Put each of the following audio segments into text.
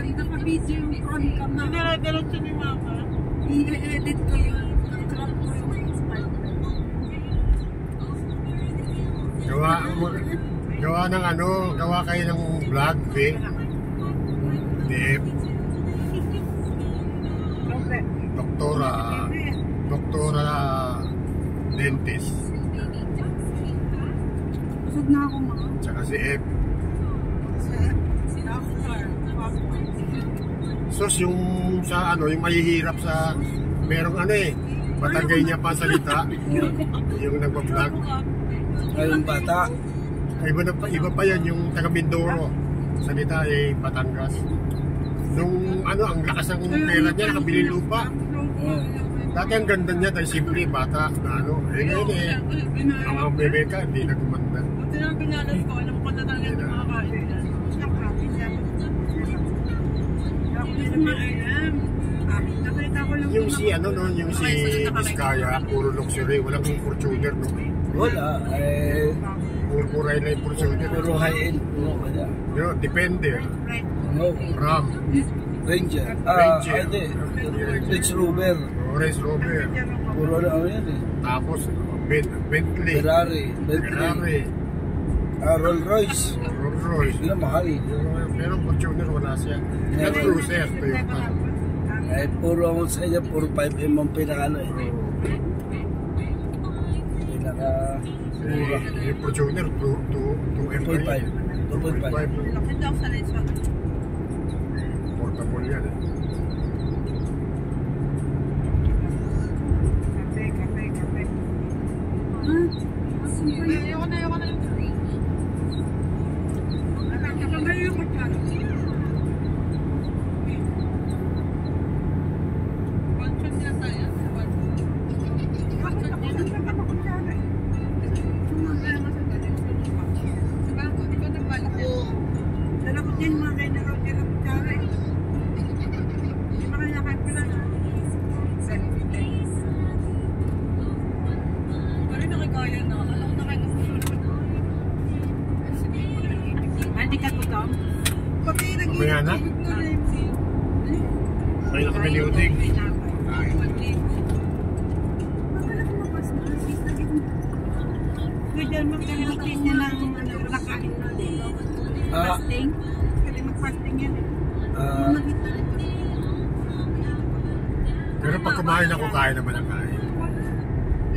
naka-video yung front cam na. Dinala-diretso ni Mama. I-edit ko yun. Crop ko yung gawa ng ano, gawa kayo ng vlog, be. Dip. Doktora dentist. Busog na ako, mga. Tsaka si F. Sos yung sa ano, yung mahihirap sa merong ano eh, matagay niya pa salita. Yung nagpa-vlog. Ngayong bata. Iba pa yan yung taga Mindoro. Salita eh, Batangas. Nung ano, ang lakas ng pera niya, nakabili lupa. Dati ang ganda niya dahil simple, bata na ano. Eh ngayon eh, ang mga bebe ka, hindi na gumanda. Buti lang pinalas ko, alam ko na talaga yung mga kain. Yung si ano no, yung si Vizcaya, puro luxury, walang Fortuner no. Wala. Puro na yung Fortuner. Puro high-end. Yun, depende. No. Ram. Ranger. Ranger. Hindi. Range Rover. Range Rover. Puro na ano yan eh. Tapos, Bentley. Ferrari. Rolls Royce. Rolls Royce. Yun ang mahal. Pero Fortuner wala siya. Land Cruiser, Toyota. Eh, puro ako sa kanya, puro 5M ang pinaka-ano eh. Pinaka-mura. Yung Fortuner, 2.5. 2.5. Lakit daw sa lesson. Portable yan eh. Kape. Ayoko na yung Nakakagayo ko pa. One-shot niya tayo. Dala ko dyan mga kayo na roger ang kutsara eh. Hindi ba kaya kahit pala na? Pari nakikaya na. Alam ko na kayo nasusunod. Hindi ka to Tom? Pati Mamaya na? May na kami liuting. Kaya dyan magkalimutin niya ng nakain na din. Fasting? Kasi mag-fasting yan eh. Pero pag kumain ako, kain naman ang kain.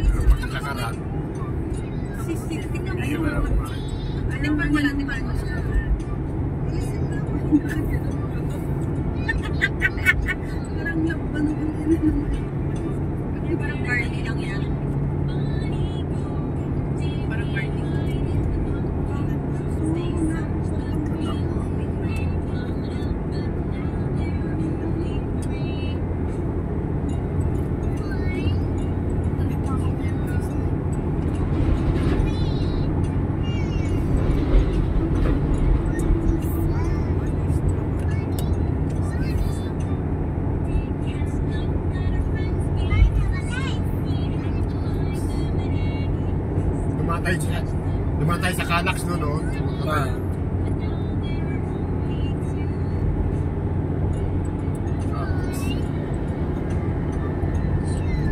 Pero pag nakakaraan, Tingnan mo hindi yung naman ako kumain. alam ba wala di ba mo siya? Parang laban parang barley lang yan. Parang barley. Dumatay sa Calax noon.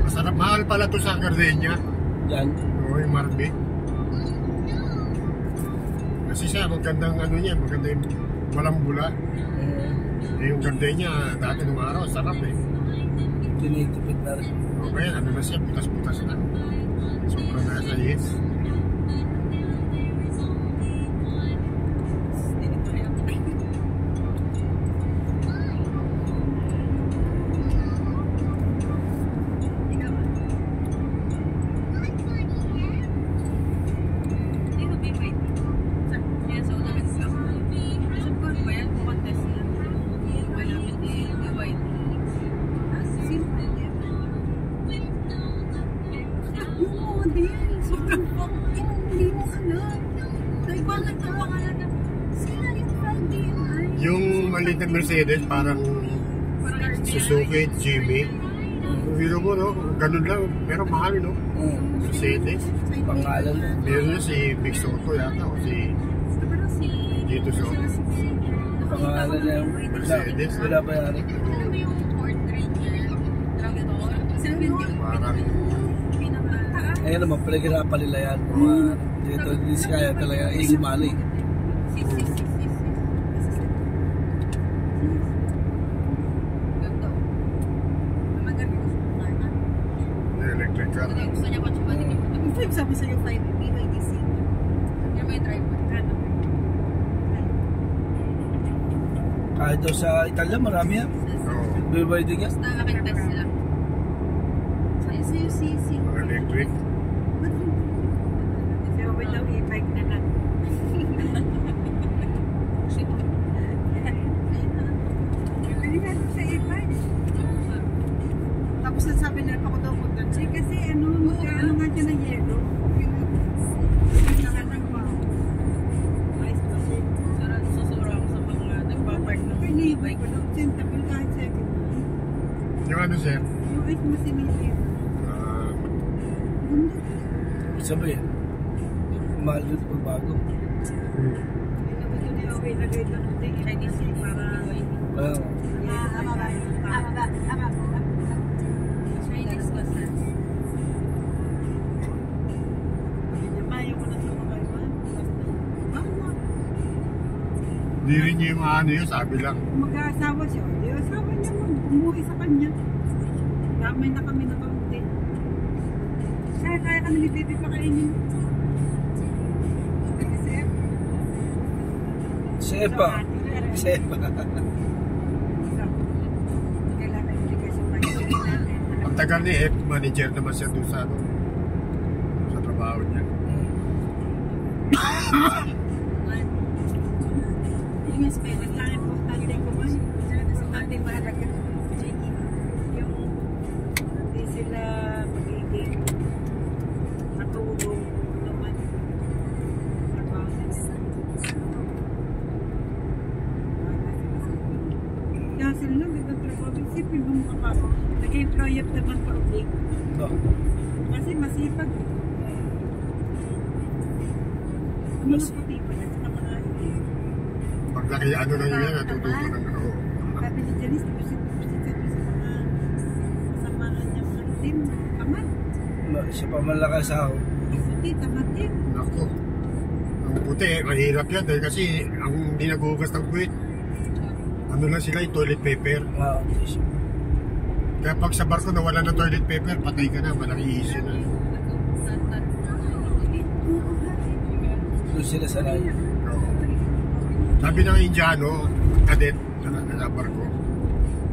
Masarap, mahal pala to sa Gardenia. Yan. Oo, yung Marbe. Kasi siya, magandang ano niya, maganda yung walang bula. Yung Gardenia, dati nung araw, sarap eh. Tinitipid na rin. Okay, ano na siya, butas-butas na. Sobrang nasa yes. Yung maliit na Mercedes, parang Suzuki, Jimmy. Biro mo, no? Ganun lang, pero mahal, no? Mercedes. Pangalan mo. Meron na si Big Soto yata, o si Dito Soto. Pangalan na niya yung Mercedes. wala pa yan. Alam mo yung Ford Ranger? Tractor? 70. Parang Pinaka-taas. Ngayon naman, pinaghirapan nila yan. Mga dito, hindi si kaya talaga. Easy money. Ganda. Maganda gusto ko na. electric car. Gusto niya pa siya ba din yung Yung 5 sabi sa'yo, 5 BYDC. yung may driver. Ano? Kahit daw sa Italia, marami yan. Oo. BYD nga. Basta akin test sila. Sa'yo, CC. Electric. Pero wait lang, e-bike na lang. Bili natin sa e-bike. Tapos nasabi na ako daw ko doon. Kasi ano nga dyan ng yelo. Pinaka ng wow. Ayos pa siya. Susura ako sa mga nagpapark ng Pero ni-e-bike ko doon. Sentable kahit second. Yung ano, sir? Yung ayos mo sinilip. Ganda. Sabi, mahal yun pagbago. Gusto niya okay na gaya doon. Chinese yung para Chinese kasi. Hindi rin niya yung ano yun, sabi lang. Mag-aasawa siya. Di asawa niya umuwi sa kanya. Damay na kami na kaunti. Kaya kami ni Baby pakainin. Sepa. Sepa. Kailangan ibigay sa kanya. Ang tagal ni F, manager naman siya doon sa, ano, sa trabaho niya. Yung spelling lang importante ko man. Importante mahalaga. Yung hindi sila magiging matulong naman. Kaya sila lang, ganda trabaho. Isipin mo mga nag-employee naman pa ulit. No. Kasi masipag. Mga puti pa lang sa mga Pag laki ano na yun, natututo na ako. sabi ni Janice, pusit-pusit sa mga samahan niya mga team. Tamad. Siya pa malaki sa ako. Puti, tamad din. Ako. Ang puti, mahirap yan dahil kasi ang hindi naghugas ng puwit. Ano lang sila, yung toilet paper. Kaya pag sa barko nawala ng toilet paper, patay ka na, malaki issue na. Doon sila sa layo. Oo. Sabi ng Indiano, cadet, sa barko,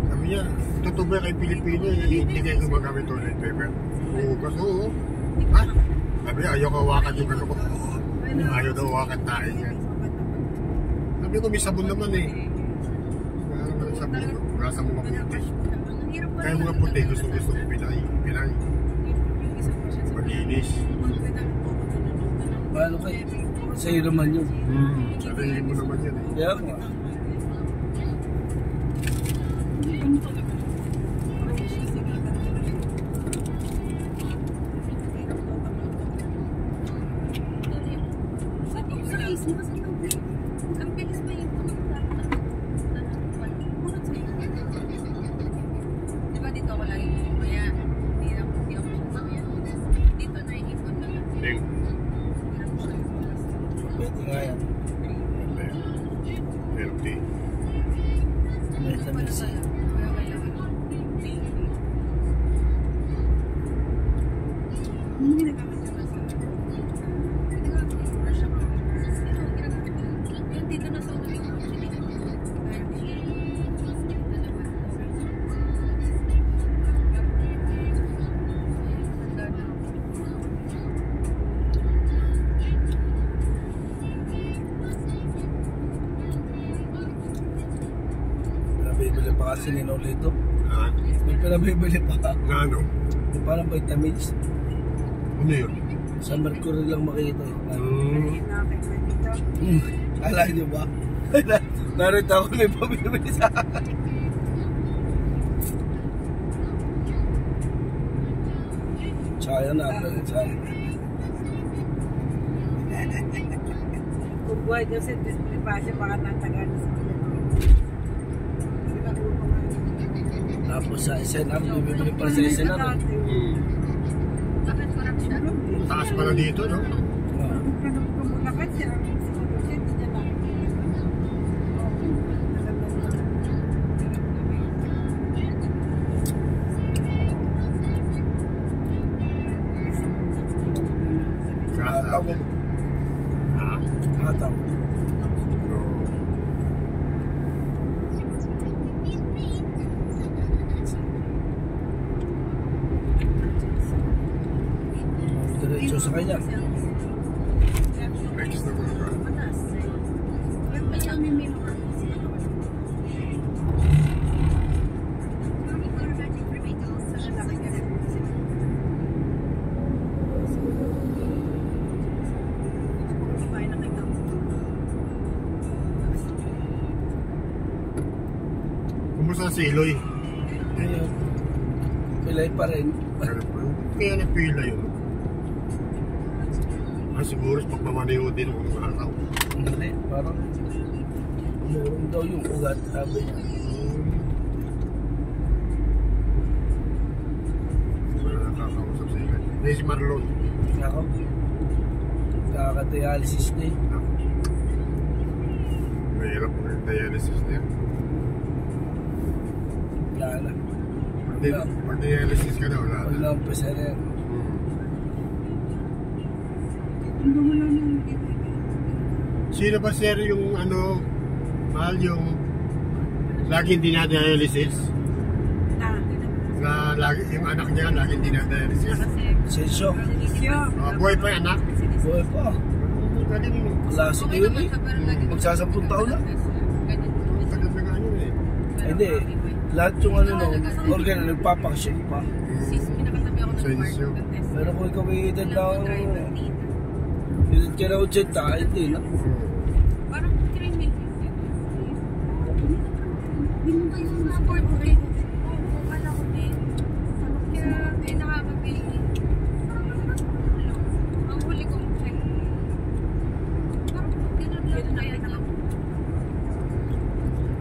sabi niya, totoo ba kay Pilipino, hindi kayo gumagamit toilet paper? Oo, kasi oo. Ha? Sabi niya, ayaw kawakan yung ano ko. Ayaw daw hawakan tayo niya. Sabi ko, may sabon naman eh. May sabon, rasa mga puti. Kaya mga puti, gusto ko pinay. Malinis. Paano kayo? Sa'yo naman yun. Sarili mo naman yan eh. Kaya nga. Ang bilis pa yung diba dito ako lagi kaya hindi ako siya sakyan. Dito na iipon na lang. Ding. Pwede nga yan. Healthy. May tamis. Hindi nagagamit siya sa dito na sa ulo yung Pinabibili pa kasi ni Nolito. Ah, May pinabibili pa. na ano? Yung parang vitamins. Ano yun? Sa Mercury lang makita. nakakita dito. Alala niyo ba? Narito ako may pabibili sa akin. Sayang na. Sayang. Kung buhay daw sa display pa siya, baka natagal sa Pilipinas. Tapos sa SNR, bibili pa sa SNR. Hmm. Bakit correct siya? Taas pala dito, no? Kamulakan siya. Hindi niya lang. Hataw. Ha? Hataw. No. Diretso sa kanya. Next na mga ka. Kumusta si Eloy? Ayun. Pilay pa rin. Kaya napila yun. Siguro pagpamaniho din ng araw. Hindi, parang umurong daw yung ugat, sabi niya. Wala nakakausap sa ilan. May si Marlon. Ako, kakadialysis na eh. Mahirap mo yung dialysis niya. Wala na. Pag dialysis ka na, wala Pag na. na-umpisa na yan. Sino ba sir yung ano, mahal yung laging dinadialysis? Na lagi, yung anak niya laging dinadialysis. Sensyo. Buhay pa yung anak? Buhay pa. Galing yun. Klase na yun eh. Magsasampung taon na. Tagal na nga yun eh. Hindi. Lahat yung ano no, organ na nagpapaksyon pa. Sensyo. Pero kung ikaw may edad na edad ka na 80, hindi na. Parang training. Sport ko rin. Oo, wala ko din. Kaya ay nakakabili. Ang huli kong check. Parang ginaglag na yan lang.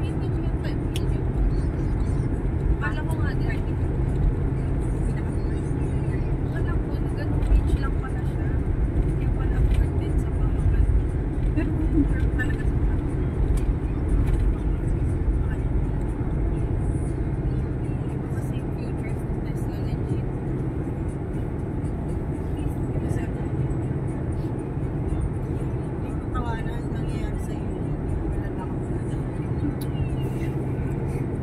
Hindi ko yung 5 million. Kala ko nga din. Alam ko, ganun rich lang pala siya. Kaya pala afford din sa pamakan. Pero kung talaga sa kasi yung future fitness na legit. Kasi yung tawanan nangyayari sa'yo. Wala na ako na.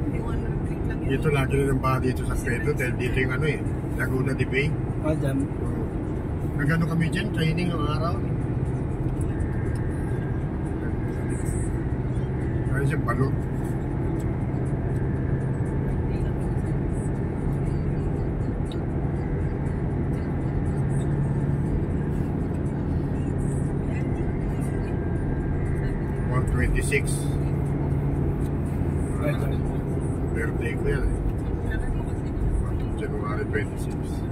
Yung ano, drink lang yun. Dito lagi na ng baha dito sa Pedro dahil dito yung ano eh, Laguna de Bay. Madam, Nagano kami dyan, training ng araw. Kaya siya balot. $126. madam. Birthday ko yan eh. January 26.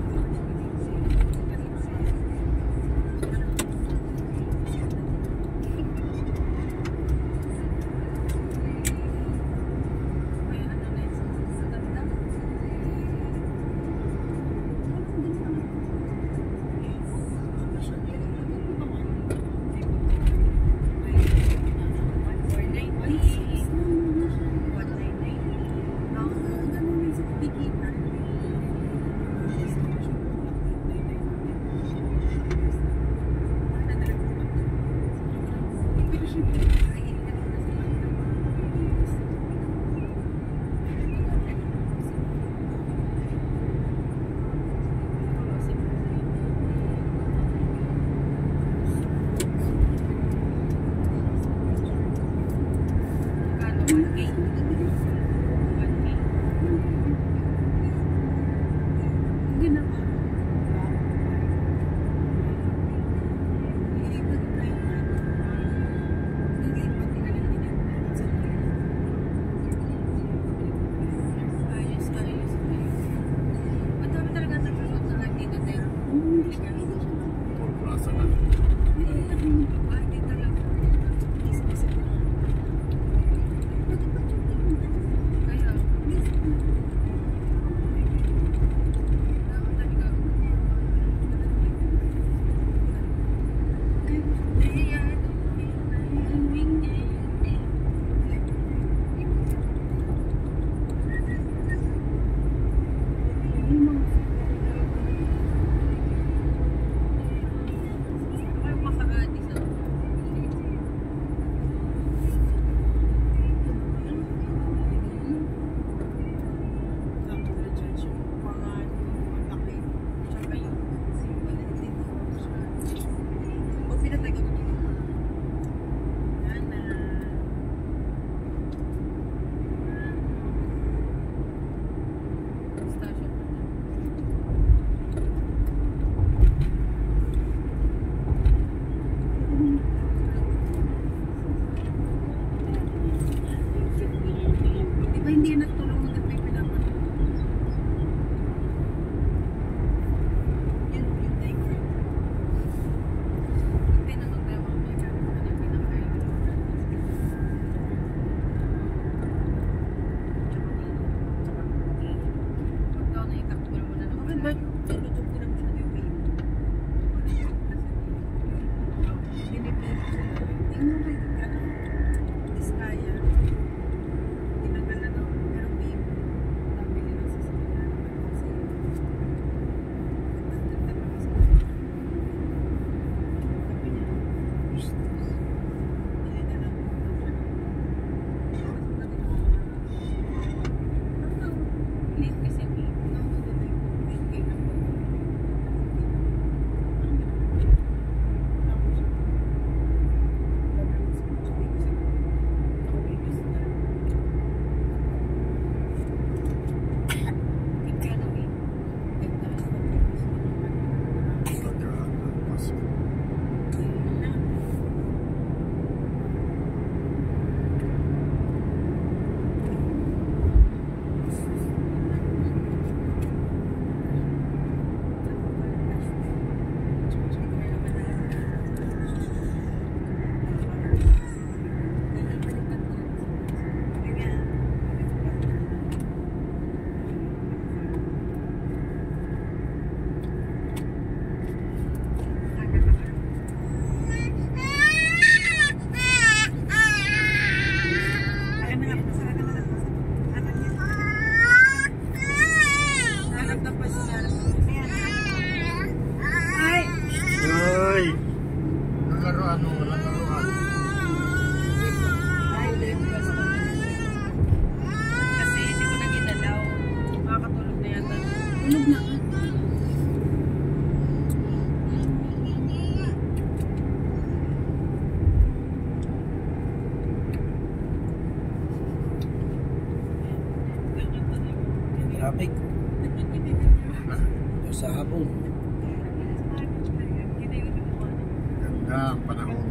May ano na yun. Sa ganda. Plaza na. Ba hindi natulong ng may pinapanood? Yun yung tiger. Pag tinanong tayo mga may gano'n na yung pinakain. Pag daw na itakbo mo na naman. Okay, ba't tinutog ko na masyado yung baby? Dinipin ko sila. Tingnan mo yung ano, Diskaya. Tinanggal na daw. Pero babe, nabili na sa sakila naman kasi nagtagtag na kasi. Sabi niya, bili na lang po daw siya. Tapos sabi niya, Late kasi babe. Ay! Naglaruan mo, naglaruan. Kasi hindi ko na ginalaw. Makakatulog na yata. tulog na. Traffic. Sa hapon. Ganda ang panahon.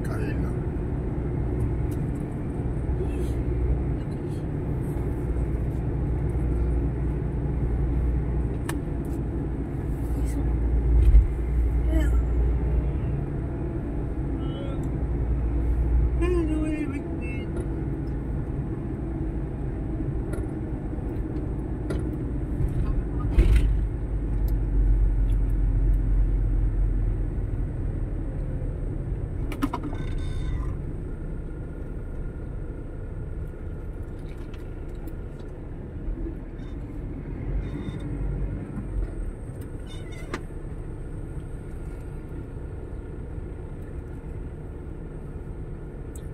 Kaila.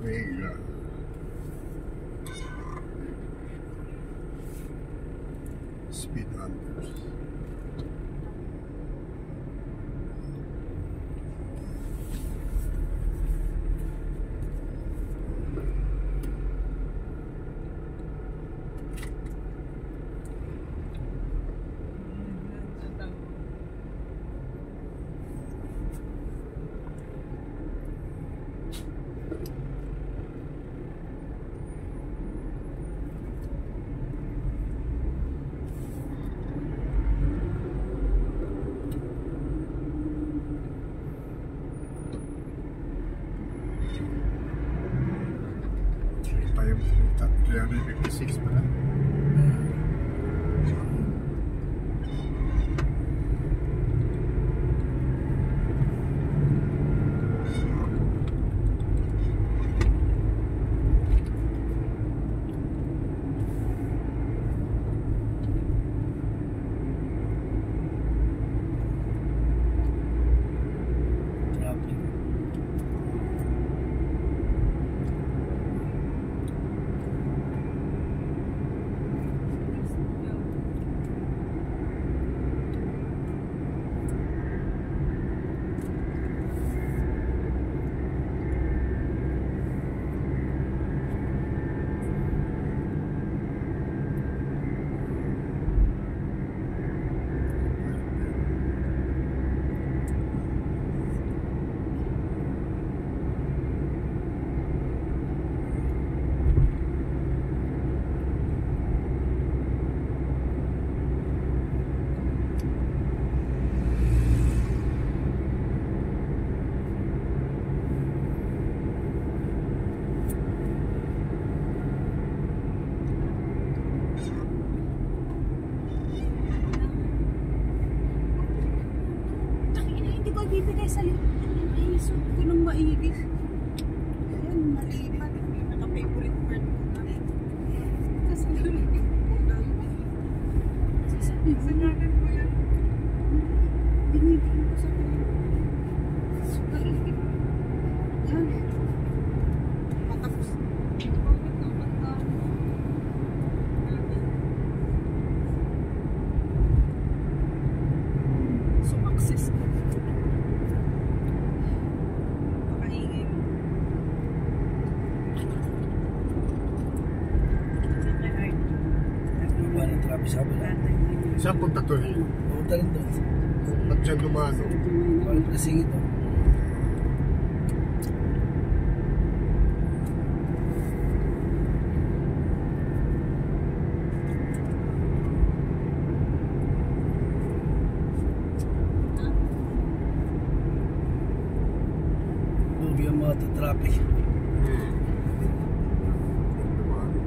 Kaila. Speed hunters. 356 pala. Traffic. Hindi ko bibigay sa isip ko ng maigi. Yan, malipat. Naka-favorite part ko na. Kasi sasabihin ko yan. Binibigyan ko sa kanya. Yan. Matapos. Bakit naman na? Sumaksis ko. Pakaingin. Iba ng traffic sa kabila. Saan punta to eh? Pumunta rin doon. Ba't siya dumano? Parang kasing ito. Lugi ang mga traffic. Dumano.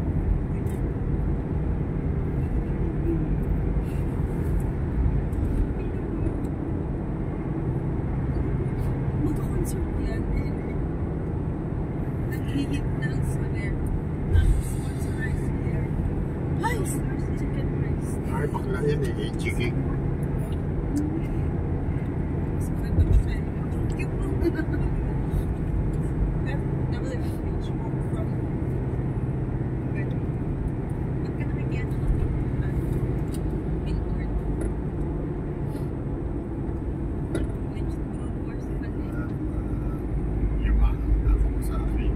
Magka-concert yan eh. Naghihit ng soler. Tapos sponsorized here. Rice! Chicken rice. Ay, bakla yan eh. Chicken. Mas maganda ba siya? Cute mo. Double image mo from ba't ka nakikita ng billboard? Let's do more sa kanila. Yuma. Ako mo sa akin.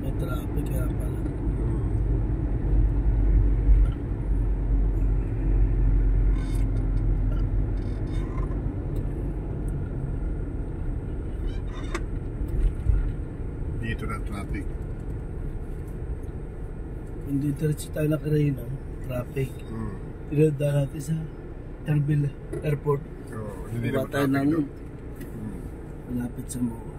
May traffic kaya pala. Dito na traffic. Hindi diretso tayo nakarain, traffic. Pinadaan natin sa Erbil Airport. Oo, hindi Diba naman tayo traffic ng doon. malapit sa MOA.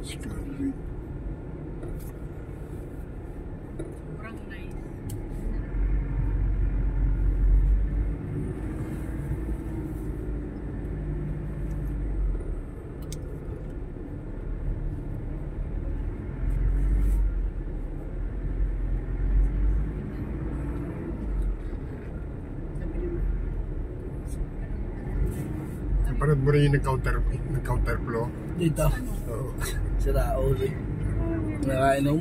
Scarlet. Sobrang nice. Napanood mo rin yung nag-counter flow. Dito. Oo. Sira ulo. Nakainom.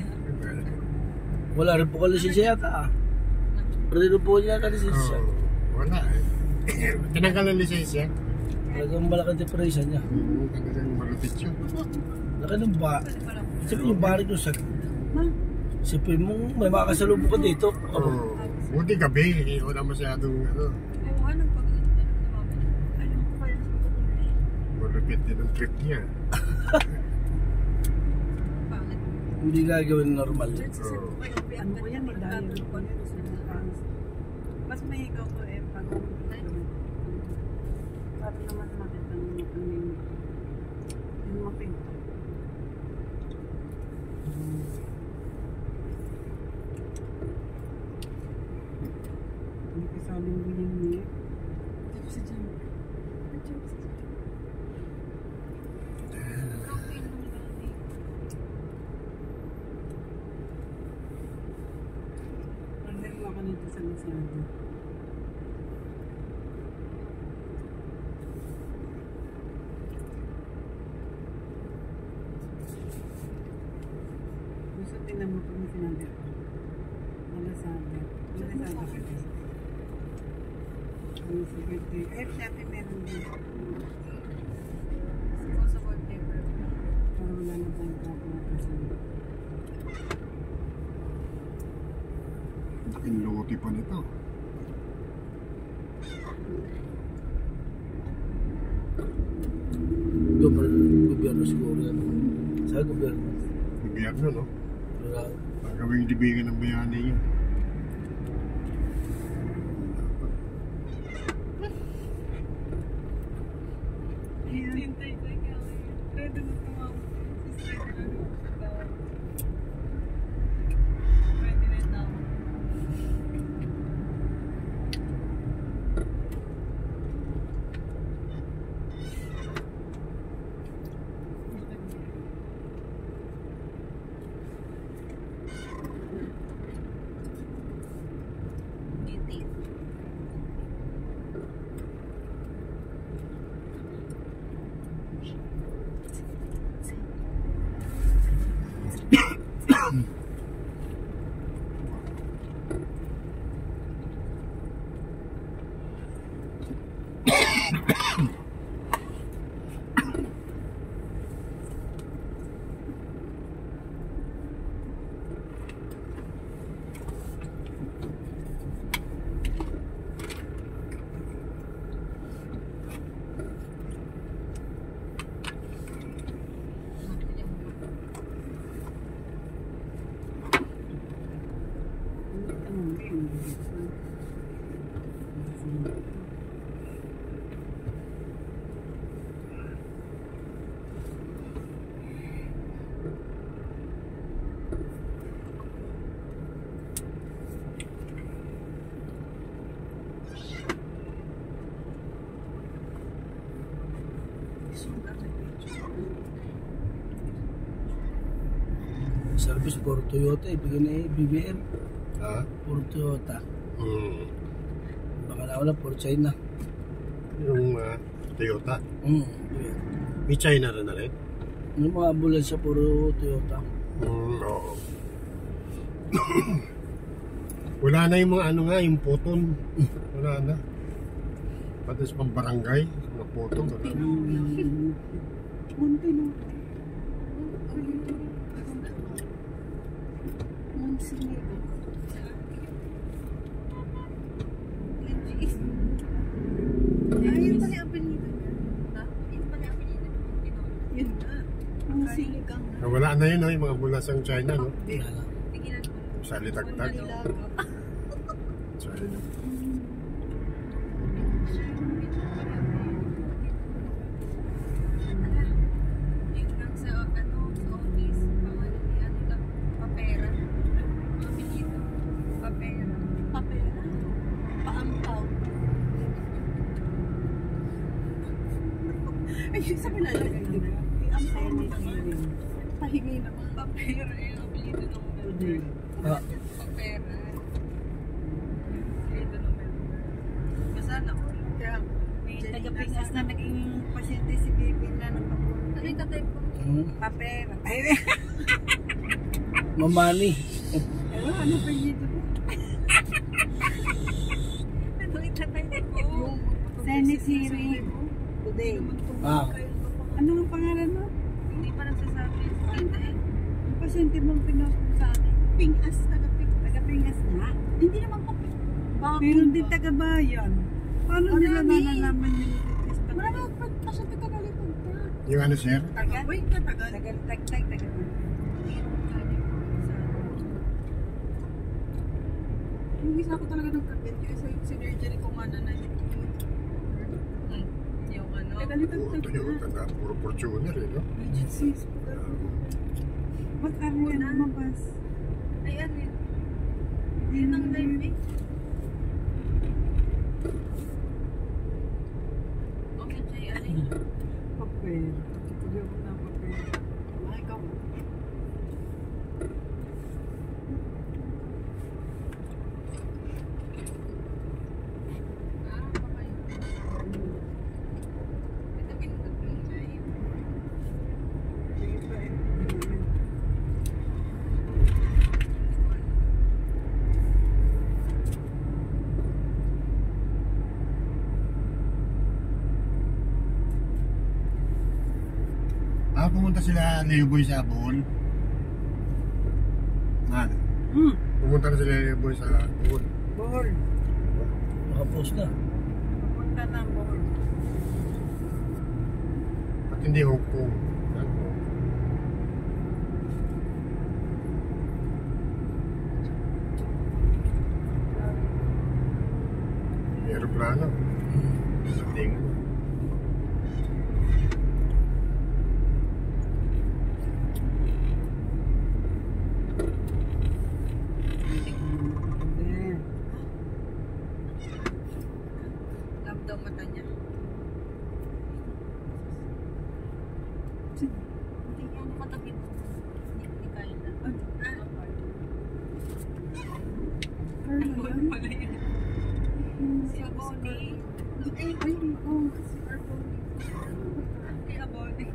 Wala rin po ka lisensya yata ah. Pero po niya ka lisensya. Oo. Wala eh. Tinanggal ang lisensya. Talagang malaki depression niya. Talagang malupit yun. Laki ng ba? Sabi yung barik yung sakit. Sipin mo, may makasalubong ka dito. Oo. Buti gabi. Wala masyadong ano. Oo, anong alam ko kaya sa pagkakulay. Malupit din ang trip niya. Pangit. Hindi gagawin normal. Oo. Ano ko yan eh, dahil mas may ikaw ko eh, pag para naman makita yung mapinto. Hindi kasaling biling niya. Dito sa dyan. Nagdalawa ka nito sa Lazada. Gusto tingnan mo kung sinabi ko. Lazada. Lazada ka din. Ano sa birthday? Eh, Shopee meron din. Siguro sa birthday ko. Para wala na tayong kapag-kasama. Laking lote pa nito. Gobyerno siguro yan. Sa gobyerno. Gobyerno, no? Wala. Ang gawing dibigan ng bayani niya. Hintay ko ikaw. Redo na tumawag. Sister ko lang yung tawag. Pwede na yung tawag. Ngiti. Service for Toyota, ibigay na BBM. Ha? For Toyota. Baka na wala, for China. Yung Toyota. Yeah. May China rin na rin. Yung mga ambulansya, puro Toyota. Oo. Wala na yung mga ano nga, yung puton. Wala na. Pati sa pambarangay, mga puton. Wala na. Munti na. Munti na. Yun pala yung apelido niya. Ha? Yun pala yung apelido niya. Yun na. Munti ka nga. Wala na yun, no? Yung mga ambulansang China, no? Wala na. Tigilan mo. Salitagtag. China. Yung lang sa ano, sa Pahingi naman. Papera yung apelido ng Melbourne. Ah, Papera. Apelido ng Melbourne. Masana ko. Kaya, May taga-Pingas na naging pasyente si Bibi na nagpapunta. Ano yung tatay ko? Papera. Ay, mamani. ewan, ano pa yun dito? Ano yung tatay ko? Senate hearing today. Ah, Ano ang pangalan mo? Hindi pa nagsasabi. Kita eh. Ang pasyente mong pinapun sa akin. Pingas, taga-Pingas na. Hindi naman pa. Pero hindi taga-bayan. Paano nila nalalaman yung test? Marami ang pasyente taga-lipod pa. Yung ano, sir? Taga? Uy, taga. Taga-tag-tag, taga. Yung isa ko talaga nagkabit yung isa yung sinergery ko mana na yun. Yung ano? Puro Toyota na, puro Fortuner eh, no? Agencies. Ba't ano yan lumabas? Ay, ano yun? Yun ang live eh. Okay, Jay, ano yun? Papel. Tuloy ako na papel. Ay, ikaw. Ah, okay. Ito pinundot mo, Jay. Pumunta sila Leoboy sa Abon. Pumunta na sila Leoboy sa Abon. Bohol. nakapost na. Pupunta na Bohol. At hindi Hong Kong. Aeroplano. Sa tingin. Love daw mata niya. Hindi yan, katabi mo. Hindi kaya na. Carlo Pala yan? yun. Si Aboni. Ay, oo. Si Arboni. Si Aboni.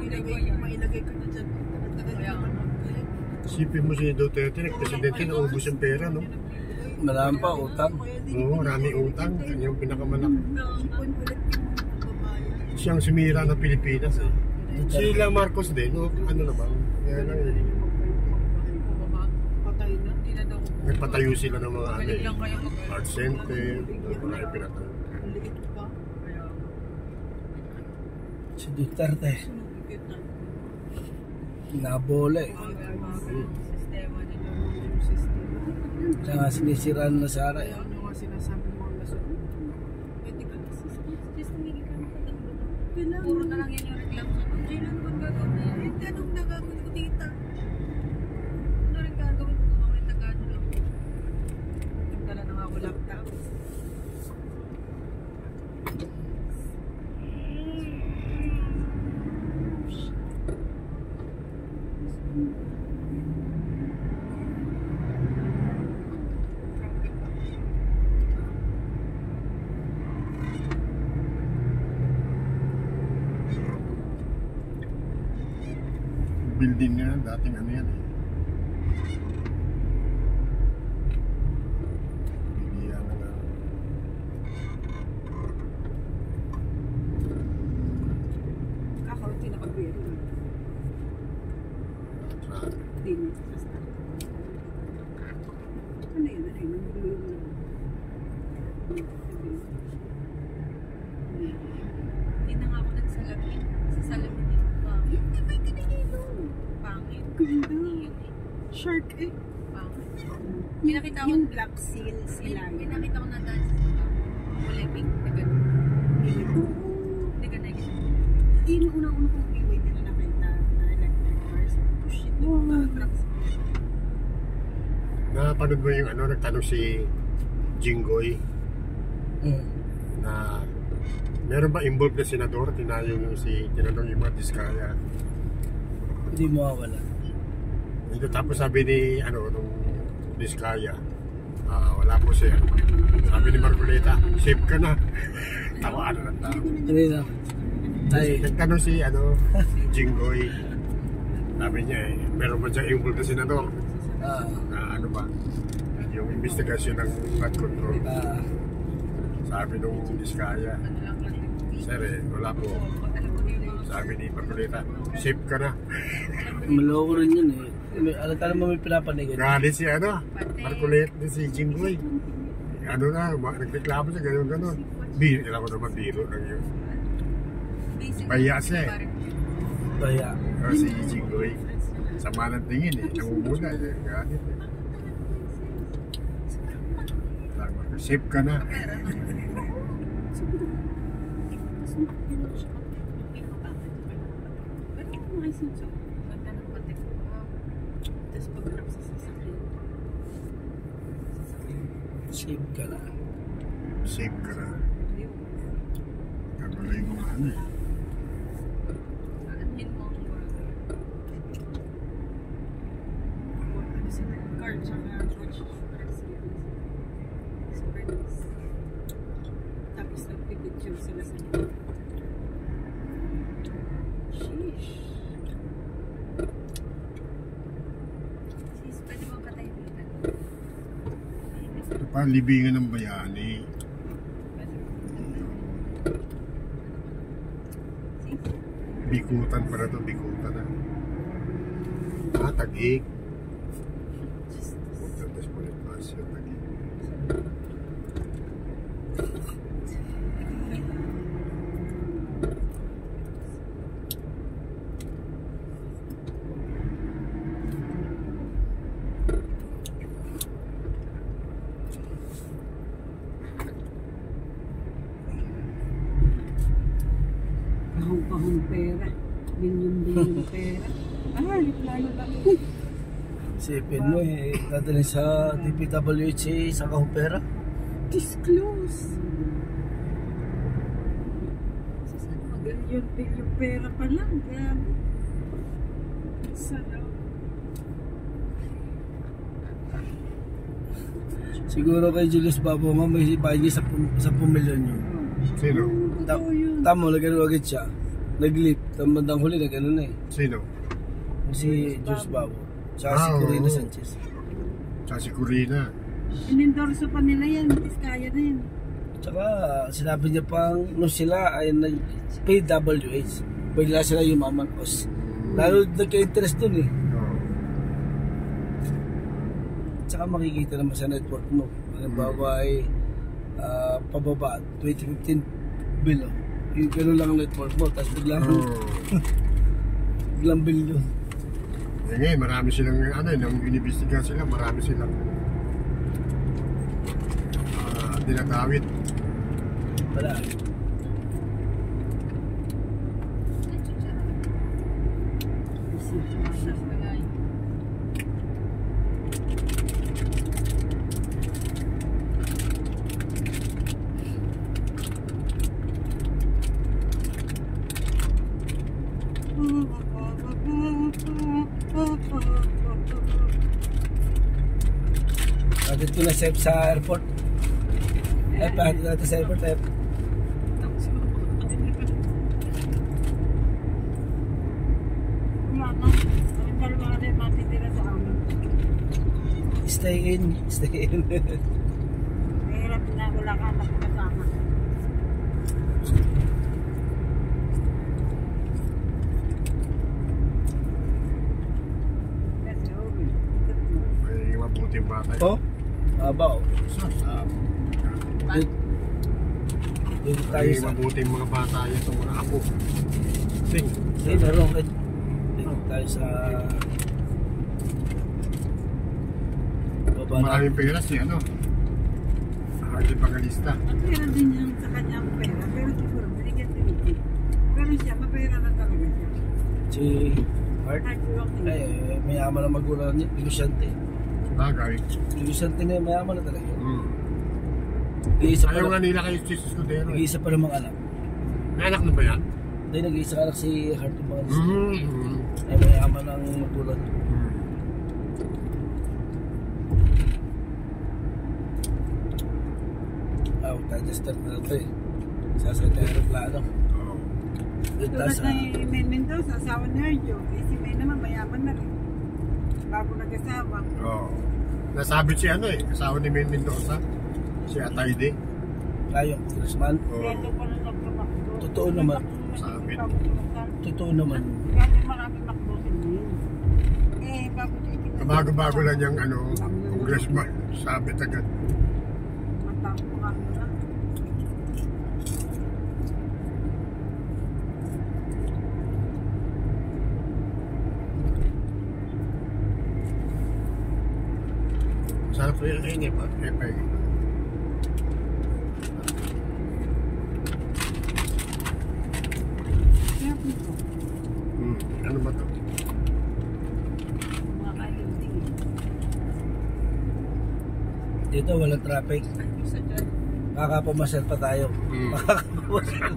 Ayaw niyo yung mailagay ko na dyan. Tagal-tagal naman. Isipin mo si Duterte, nag-presidente, naubos yung pera, no? Marami pa utang. Oo, marami utang. Kanyang pinakamalak. Ipon ulit yung babae. Siyang sumira ng Pilipinas, eh. Sila Marcos din, no? Ano naman? Kaya lang, eh. Patay na. Hindi na daw. Nagpatayo sila ng mga ano, Galing eh. lang kayo mag- Art center, marami pinatayo. Ang liit pa. Kaya, Si Duterte. Sunugit na. Nabola eh. sistema nito. Yung system. Tsaka sinisiraan na Sara eh. Kaya ano nga sinasabi mo ang nasunod? Pwede ka na system. Just tumigil ka ng patanggo. Kailangan. Puro na lang yan yung reklamo sa pag Jay, ano bang gagawin niya? Hindi, anong nagagawin ko tita? Ano rin gagawin ko? Ako yung tagado lang. Nagdala na nga ako laptop. Building na yan, dating ano yan, eh. Bibigyan na lang. Kakaunti na pag-biro. Hindi mo. Ano yun? Ano yun? Nagulo na. Hindi na nga ako nagsalamin. Sa salamin nito pa. Hindi ba yung kinigilo? Pangit. Ganda. Hindi yun eh. Shark eh. Pangit. Pinakita ko, Yung black seal sila. pinakita ko na dahil sa sila. Kulay pink. Taga. Oo. Taga na yun. Yun yung unang-una kong iwi. Hindi na nakita na electric cars. Oh shit. Trucks. Napanood mo yung ano, nagtanong si Jinggoy Mm. na Meron ba involved na senador? Tinanong yung mga Diskaya. Hindi mawawala. Ito, tapos sabi ni, nung Diskaya, wala po siya. Sabi ni Marcoleta, safe ka na. Tawa na tao. Hindi na. Ay, Nagtanong si, Jinggoy. Sabi niya meron ba siya involved na senador? Ano ba? Yung investigasyon ng flood control. Sabi nung Diskaya, sir, wala po. Sabi ni Marcoleta, safe ka na. maloko rin yun eh. Alam mo may pinapanigan. Galit si Marcoleta, si Jinggoy. Nagreklamo siya, gano'n. Alam ko naman, biro lang yun. Baya siya eh. Baya. Si Jinggoy. Sama ng tingin eh. Namumula eh. Galit eh. Safe ka na. Safe ka na. Safe ka na. Gagawin mo nga eh. Tapos nagpipicture sila sa inyo. Sheesh. Sis, pwede mo ba tayo dito? Ito pa, libingan ng bayani. Bikutan pa na ito, bikutan na. Tag-ik. Puntas mo ulit pa siya, tag-ik. Kahong pera. Bilyon pera. Reklamo lang. Sipin mo eh, dadalhin sa DPWH sa Kahupera. Disclose. Bilyon pera pa lang. Grabe. Sarap. Siguro kay Julius Babo nga may bahay niya 10 milyon yun. Sino? Tamo, nagano agad siya. Nag-leap. Bandang huli, nagano na eh. Sino? Si Julius Babo. Tsaka si Corina Sanchez. Tsaka si Corina. Inendorso pa nila yan. Diskaya na yan. Tsaka sinabi niya pang nung sila ay PWH. Bigla sila yumaman. Lalo nagka-interest dun eh. Tsaka makikita naman sa network mo. Halimbawa ay pababa 2015 below. Yung gano'n lang ang network mo. Tapos biglang biglang billion. Ngayon, marami silang, nung inibestiga sila, marami silang tinatawid. Wala. Pagkat ko na safe sa airport. Pagkat natin sa airport. Stay in. Mahirap na wala ka anak kasama. May mabuting bata. Abaw. Dito tayo May sa... mabuting mga bata yan, itong mga apo. Meron. Dito tayo sa... Maraming pera siya, Hardy Pangalista. Pera din yan sa kanyang pera. Pero siguro, binigyan din. Pero siya, mapera na talaga siya. Si Hart? Mayaman ang magulang niya. Negosyante. Bagay. Negosyante na mayaman na talaga. Ayaw nga nila kayo Jesus Cordero. Nag-iisa pa namang anak. May anak na ba yan? Hindi, nag-iisa anak si Heart Evangelista. Mm-hmm. Ay mayaman ang magulang. Digester na ito eh. Sasakit na aeroplano. Oo. Tulad na May Mendoza, asawa ni Erjo. Eh si May naman, mayaman na rin. Bago nag-asawa. Oo. Nasabit si ano eh, asawa ni May Mendoza. Si Atayde. Layong Congressman. Oo. Totoo naman. Sabit. Totoo naman. Kaya maraming makbusin din. Eh, bago siya Kabago-bago lang yung ano, congressman. Sabit agad. matapos ka na. Sarap po yung kainin pa. Kaya po ito, Ano ba to? mga kahilding eh. Dito walang traffic. Isa dyan. Makakapamasyal pa tayo. Makakapamasyal.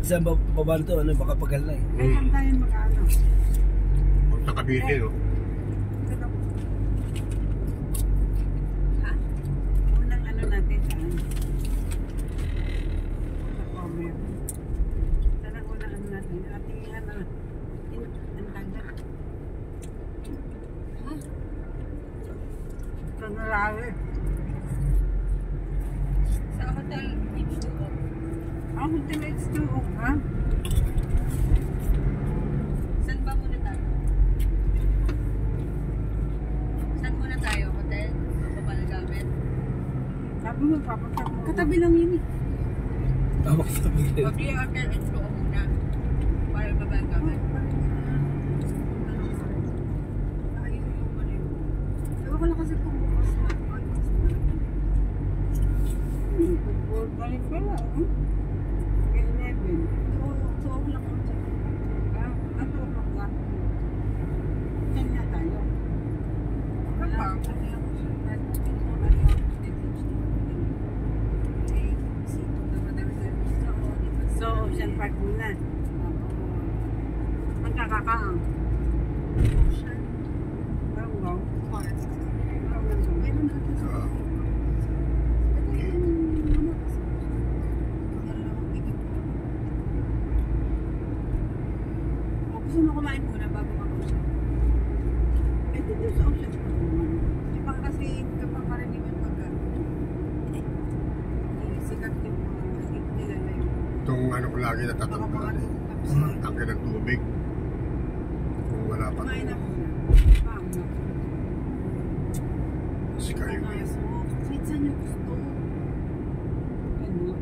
Saan ba pabanto? Ano, baka pagal na eh. Kaya lang tayo mag-ano. Huwag na Cavite, no? Ha? Unang ano natin saan? Sa Comer. Saan ang unang ano natin? Ating ano, ang tanda. Ha? Kanarari. Sa hotel H2O. Ang hotel H2O ka? Saan ba muna tayo? Saan muna tayo? Hotel? Ano ba na gamit? Sabi mo, papunta mo. Katabi lang yun eh. Tama ka sa bigay. Pag yung hotel H2O muna. Para ba ba gamit? Ewan ko lang kasi kung bukas na. Balik pala, oh. Kaya 11. So, ako lang ako dyan. Ato ako lang. Yan nga tayo. Wala. So, Ocean Park muna. Magkakakaang. Ocean. Parang wow. Meron natin sa Oo. Gusto mo kumain muna bago mag-ocean? Eh, dito sa ocean pa naman. Di ba kasi kapag karaniwan pagka sikat yung mga nila na yun. Itong ano ko lagi natatanggal eh. Tangke ng tubig. Kung wala pa. Kumain na muna. Paano? Skyway. Kahit saan yung gusto. Ano?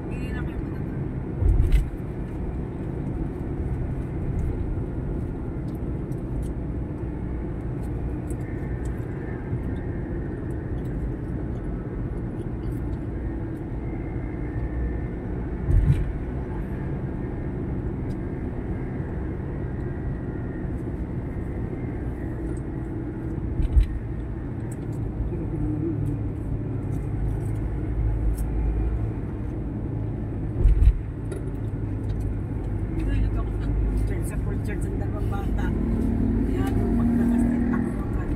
Bili na kayo muna. Sa full church ang dalawang bata. Kaya nung paglakas din takwakan.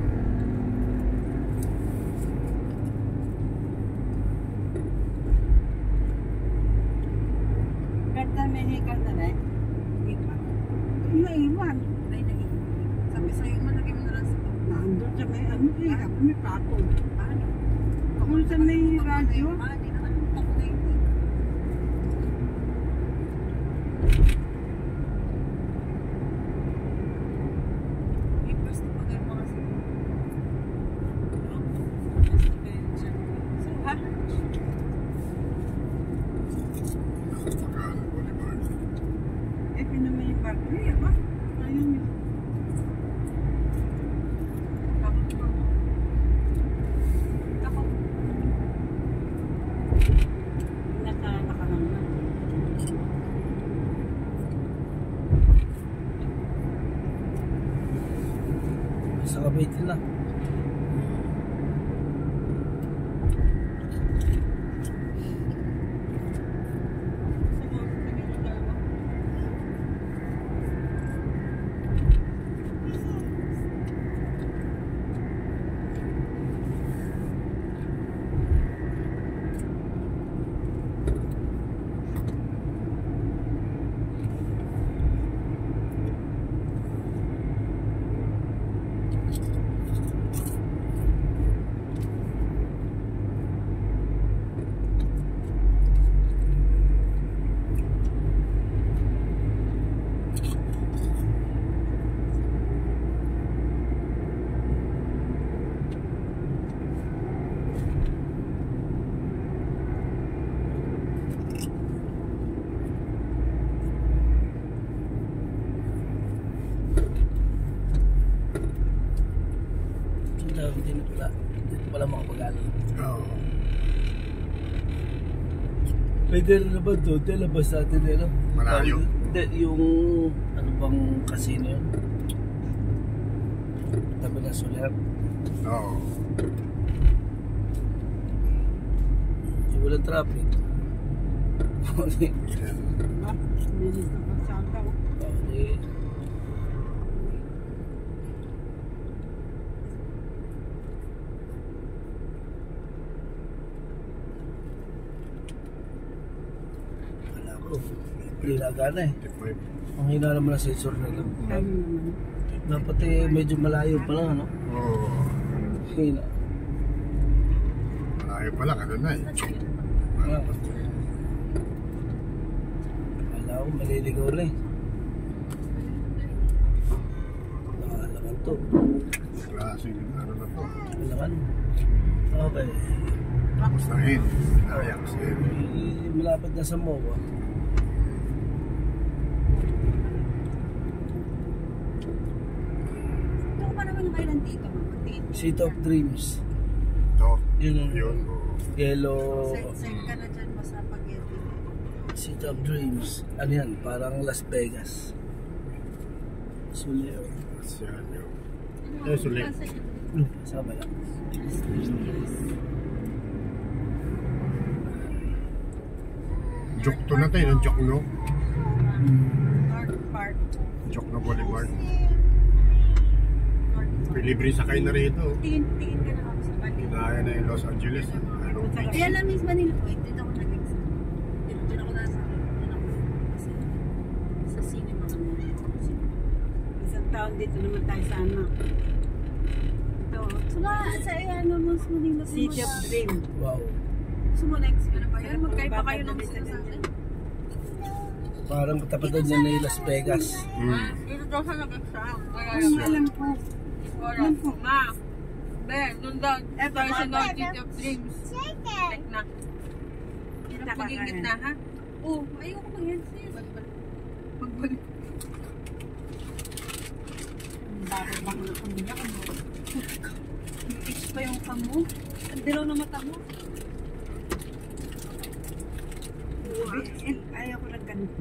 Ganda may hika na rin. Hindi pa. Naiwan. Ay, nag-iwan. Sabi sa'yo, malagay mo na lang sa bag. Nandun sa may ano eh. Ako may pato. Paano? Kung sa may radyo. Ah, di nakalimutan ko na yun. May pwesto pa kayo mga sa... Pwesto pa yun siya. So, ha? Magkano ko, di ba? Eh, pinaman yung barko. Eh, ba? Ayun yun. Bakit ba? Ako. Nakarang na. Sa Cavite na. May gano'n naman doon, labas natin eh, no? Malayo. Hindi, yung ano bang casino yun? Tabi na Soler. Oo. Yung walang traffic. Bilis na pasada. Okay. Wala ko. Prilaga na eh. Ang hina naman ang sensor na lang. Kaya naman. Dapat eh medyo malayo pa lang, ano? Oo. Hina. Malayo pala, ano na eh. Wala ko, maliligaw na eh. Nakalaman to. Klaseng ano na po. Kailangan. Okay. Tapos na rin. Nayak siya. Malapit na sa MOA. Ito pa naman yung kailan dito, mamatin. City of Dreams. Ito. Yun ang Yun. Oo. yellow. Send ka na dyan mo sa spaghetti. City of Dreams. Ano yan? Parang Las Vegas. Soleo. Yan yun. Eh, sulit. Sama lang. Joke to na tayo. Ng joke no? North Park. Joke na Boulevard. North Park. Libre sakay na rito. Tingin ka na ako sa balik. Naya na yung Los Angeles. Ano? Ayan lang mismo nila. Wait, dito ako nag-exam. Dito ako nasa. Dito ako kasi sa cinema kami. Isang taon dito naman tayo sa ano. Ito. Sa ano mismo nila. City of Dream. Wow. Gusto mo next? Ano ba Yan, magkaiba kayo ng gusto sa akin. Parang katapatan niya na yung Las Vegas. Dito daw siya nag-exam. Ang alam ko. Wala. Ma. Be, doon daw. Ito siya daw, City of Dreams. Like na. Magigit na, ha? Oo, ayoko mag-headset. Magbalik. Bakit na kumbiya ka mo? Itch pa yung kamo. Ang dilaw na mata mo. Ayaw ko lang ganito.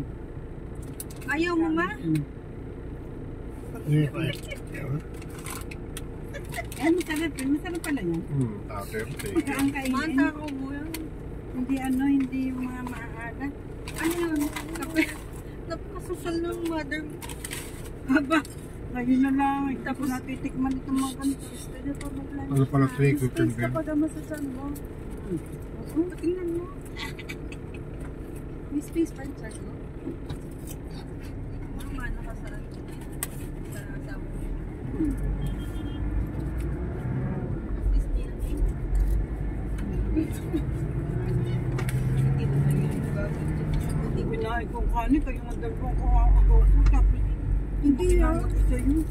Ayaw mo, ma? Yan, masarap yun. Masarap pala yan. After Ang kainin. Manta ko mo yan. Hindi yung mga maaala. Ano yun? Napakasasal ng mother mo. Aba, ngayon na lang. Tapos natitikman itong mga ganito. Gusto pa mag-lunch. Ano pala ito eh, cooking Space bill? kapag ang masasal mo. Tingnan mo. May space pa yung chat mo? Mama, nakasarap ko na yun. Sa asawa ko. Disney na yun. Hindi na ba yun? Hindi pinahay kong kanin. Kayo ang dalawang ko ako. Tapos, hindi yan. Isa yun.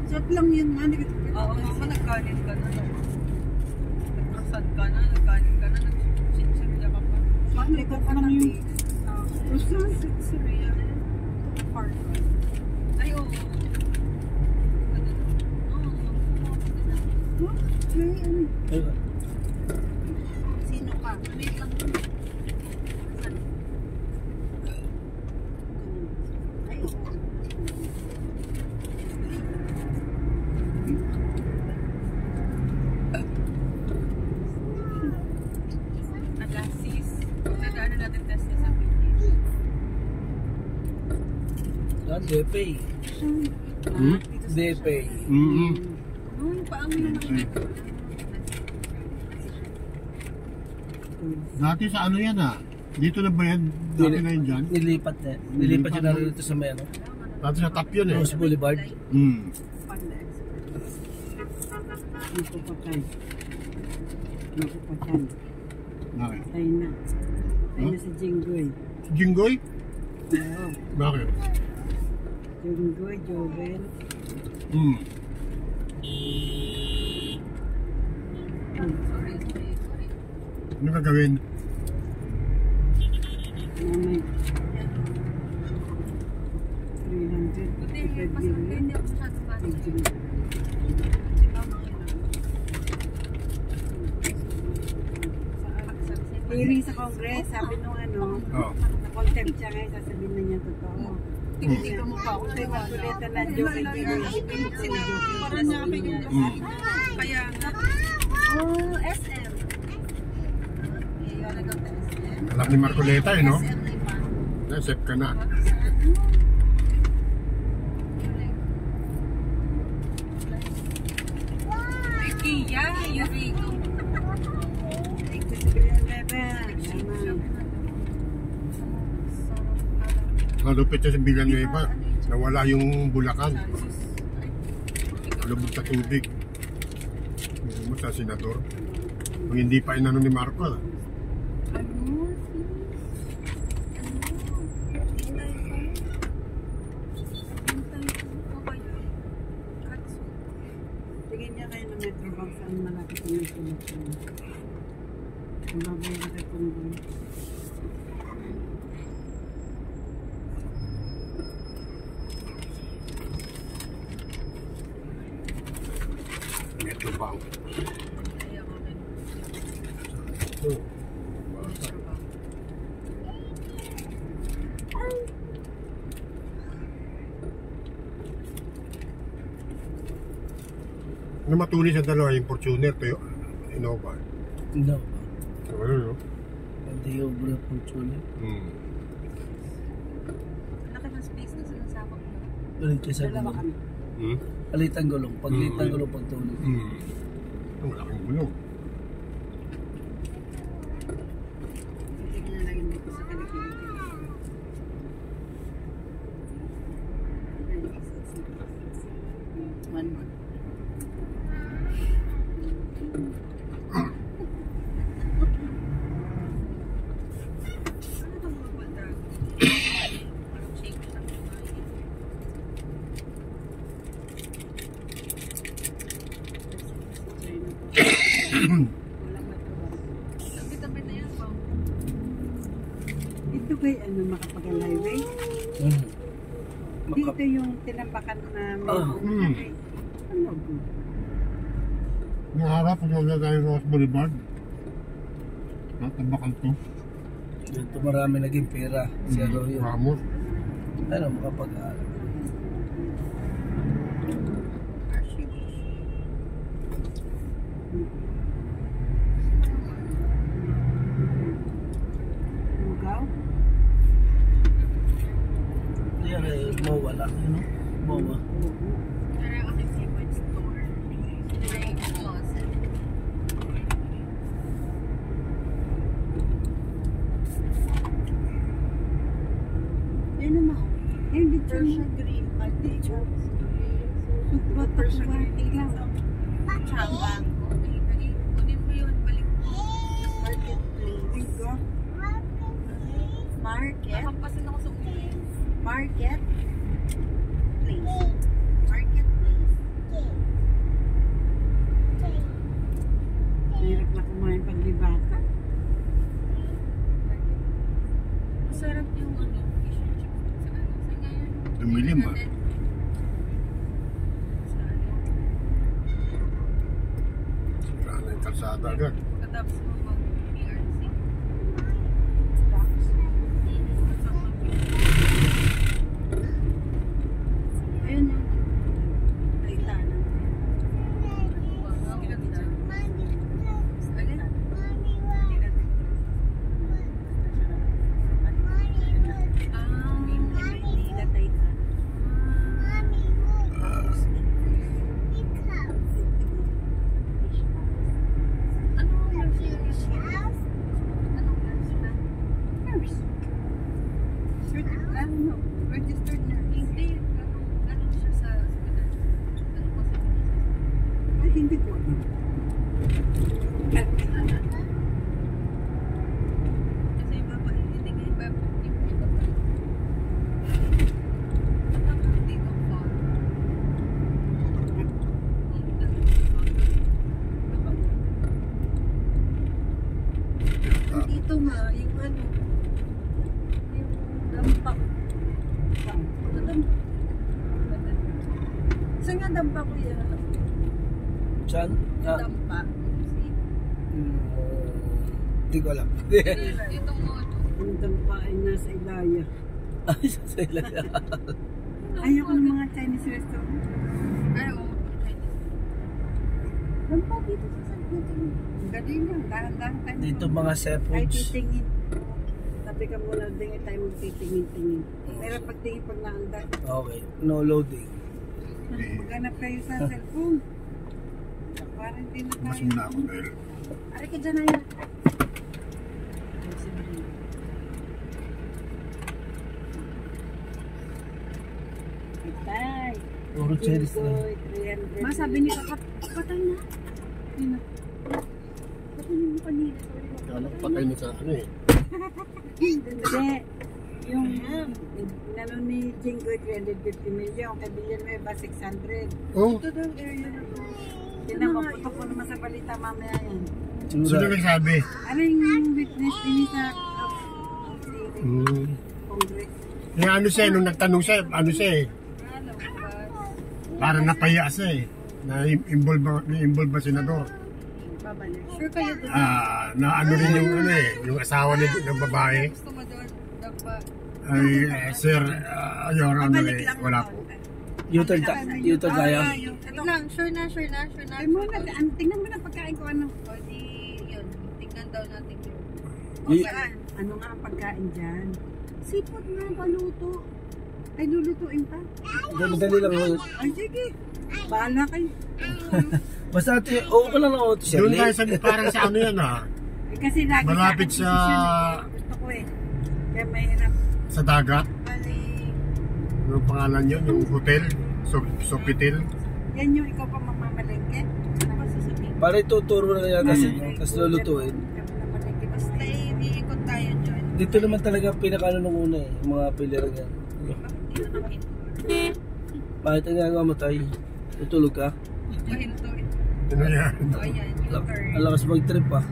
Chat lang yun na. Oo, mama, nagkanin ka na. Nagprasad ka na, nagkanin ka na, nagsinsirya ka pa. Mami, ikaw ka naman yung... Sinsirya. Park. Ay, oo. Ayun. Sino ka? Wait lang. Ay, oo. Nag-assist. Nag-ano natin test sa Philippines. Depay. Depay. Paano mo naman? Dati sa ano yan ah? Dito na ba yan? Dati na yun dyan? Nilipat na. Nilipat yun na rin dito sa may ano. Dati sa top yun eh. Rose Boulevard. Panda Nakupatay. Nakupatay. Bakit? Tay na. Tay na si Jinggoy. Jinggoy? Oo. Bakit? Jinggoy, Jovel. Ano gagawin? Mamay. 300. Hindi, mas hindi ako sa Spanish. Si mama yun. Sa Aksar, si Hearing sa Congress, sabi nung Oh. na contempt siya ngayon, sasabihin na niya totoo. Tingnan mo pa ako. Kay Maguleta na joke, hindi mo Para sa akin yung kaya nga. Oh, SM. Yung nagawin sa SM. Anak ni Marcoleta eh, no? SM na iba. Set ka na. Iya, Yuriko. Malupit siya sa Villanueva. Nawala yung Bulacan. Lubog sa tubig. Hindi mo sa senador. Kung hindi pa inano ni Marco. Tingin niya kayo ng Metro Bank saan malapit na yung selection. Ang babayaran kay Punggoy. Metro Bank. Ano matuloy sa dalawa yung Fortuner to yung Innova? No. Ano no? Hindi over fortune. Laki ng space na sinasabak mo. Ulit kayo sa Dalawa gulong. kami. Palitang gulong. Paglitang gulong pagtulog. Ang laking gulong. Tingnan na lang yung dito sa kalikili. One more. Ito kay Makapagal Highway. Dito yung tinambakan na ano? Naharap kung nagagay Rose Boulevard. Natabakan to. Dito marami naging pera. Si Arroyo. Ramos. Ano, makapag-aaral. Lugaw? Yan ay MOA lang. Ano? MOA. Pero yung aking favorite store. Drake Closet. Yan naman. Yan dito siya green. Dito. Super Persian green lang. Chambang. Kunin mo yun, balik mo. Marketplace. Dito. Market. Nakampasin ako sa uli. Market. Place. Marketplace. Hirap na kumain paglibata. Masarap yung fish and chips sa ano. Sa ngayon. Dumilim ah. Sira na yung kalsada agad. Pagkatapos mo mag-PRC. Ayun yung Kaitana. Registered nurse. Hindi. Ganun siya sa hospital. Ano po sa Ay, hindi po. Kasi iba pa, hindi nga iba po. Iba pa. Tapos hindi ko pa. Dito nga, yung ano. Yung dampak. Ito dampak. Saan nga dampak ko yan? Saan? Ah, Dampak. Hindi ko alam. Dito mo. Ang dampa ay nasa Ilaya. Ay, sa ila. Ayoko ng mga Chinese restaurant. Ano? Dampa dito sa San Quentin. Ang galing lang. Dahan-dahan tayo. Dito mga Ay, seafoods. titingin. Sabi ka muna, hindi tayo magtitingin-tingin. Pero pagtingin pag naanda, Okay, no loading. maghanap kayo sa cellphone. Parang hindi na Mas tayo. muna ako dahil Aray ka dyan na yun. Tay. Puro cherries na. Masabi ni Kakat, patay na. Yun na. Patay mo kanina. ano, patay na sa ano eh. Hindi. Yung nalo ni Jingo 350 million, kay Villanueva 600. Oh, Ito daw area na to. Tinan mo, putok ko naman sa balita mamaya yan. sino Tsura. nagsabi? Ano yung witness din sa Congress? Yung ano siya, nung nagtanong siya, ano siya eh. Parang napaya siya eh. Na-involve ba senador? Babalik. Sure kayo doon. Na ano rin yung ano eh, yung asawa ng babae. Gusto mo doon. Dapa. Ay, sir, your honor eh, wala po. U-turn tayo. Ito lang. Sure na. Ay muna, tingnan mo na pagkain ko ano. O di, yun. Tingnan daw natin yun. Y- Ano nga ang pagkain dyan? Sipot nga, paluto. Ay, lulutuin pa. Madali lang ako. Ay, sige. Bahala kayo. Basta ate, oo ka lang ako ito, Doon Shirley. tayo sa parang sa ano yan ah, Eh, kasi lagi malapit sa sa gusto ko eh. Kaya mahirap. sa dagat. Bali, Yung pangalan yun, yung hotel, Sofitel. yan yung ikaw pa mamamalengke. Ano ba sasabihin? Para ituturo na yata sa inyo, tapos lulutuin. Basta iikot tayo dyan. Dito naman talaga pinakano nung una eh, yung mga pilirang yan. Dito nakita. Bakit ang ginagawa mo tayo? Tutulog ka? Mahinto. Ano yan? O ayan, U-turn. Ang lakas mag-trip ah.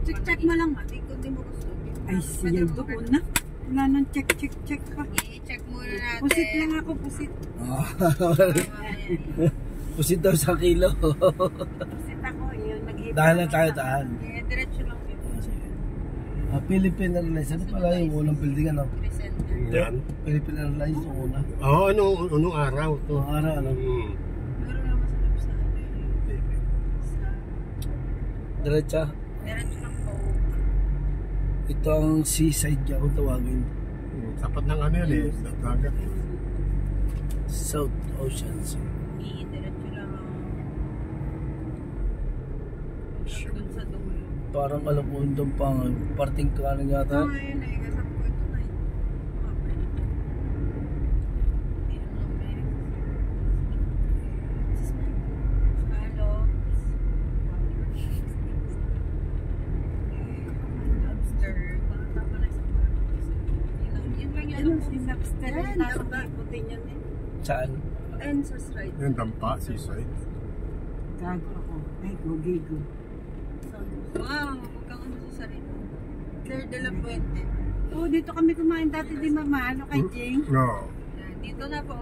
Check mo lang. Kung di mo gusto. Ay, siya doon na. Wala nang check pa. I-check muna natin. Pusit lang ako, pusit. Pusit daw sa kilo. Pusit ako, yun. Nag-hip. Dahan lang tayo, dahan. Diretso lang yun. Philippine Airlines, ano pala yung unang building ano? Presenter. Yan. Philippine Airlines yung una. Oo, anong araw to? Ang araw ano? Pero nga masarap sa sa Diretsa. diretso lang po. Ito ang seaside niya kung tawagin. Tapat ng ano yan eh, sa dagat. South Ocean Sea. I-diretso lang ang dun sa dulo. Parang alam ko doon pang parting kanan yata. Ay, naigasap ko ito na Ano, si Napster. Nasa putin yan eh. Saan? Answers right. Yan, dampa, seaside. Gago ako. Ay, gogigo. Wow, huwag kang ano sa sarili. Claire de la Fuente. Oo, dito kami kumain dati di mama. Ano kay Jing? No. Yan, dito na po.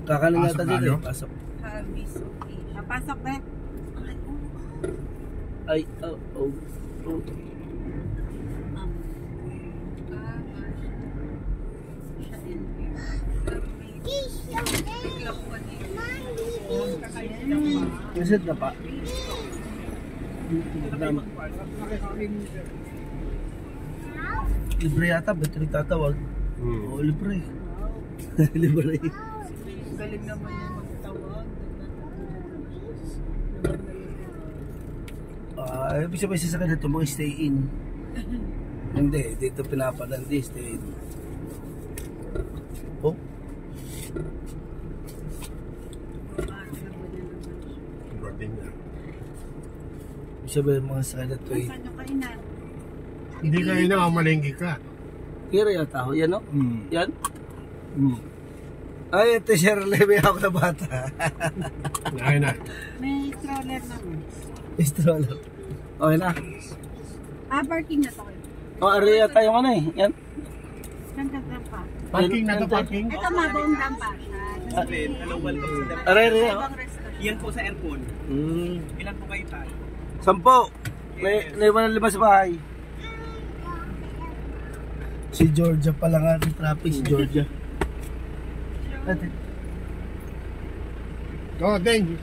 Kakanan yata Pasok dito tayo? eh. Pasok. Habis okay. Napasok na. Ay, oh, oh. Reset na pa. Libre yata, ba't rin tatawag? Oo, libre. Libre. Galing naman yung magtawag. Ibig sabihin sa kanila ito, mga stay in. Hindi, dito pinapalan, di stay in. Oh, Boarding na. ibig sabihin mga sa kanila ito eh. Saan yung kainan? Hindi kayo na mamalengke ka. Kira yata ako, yan o? Yan? Mm. Ay, ito Shirley, may ako na bata. Ay na. May stroller naman. Stroller. Okay na. Parking na to kayo. Ari yata yung ano eh. Yan. Saan ka pa? Parking na to, parking. Ito mabuong dampa. Ari. Ibang restaurant. Yan po sa aircon. Ilan po kayo tayo? 10. Naiwan ng 5 sa bahay. Si Georgia pala nga ng traffic, si Georgia. Oh, Deng,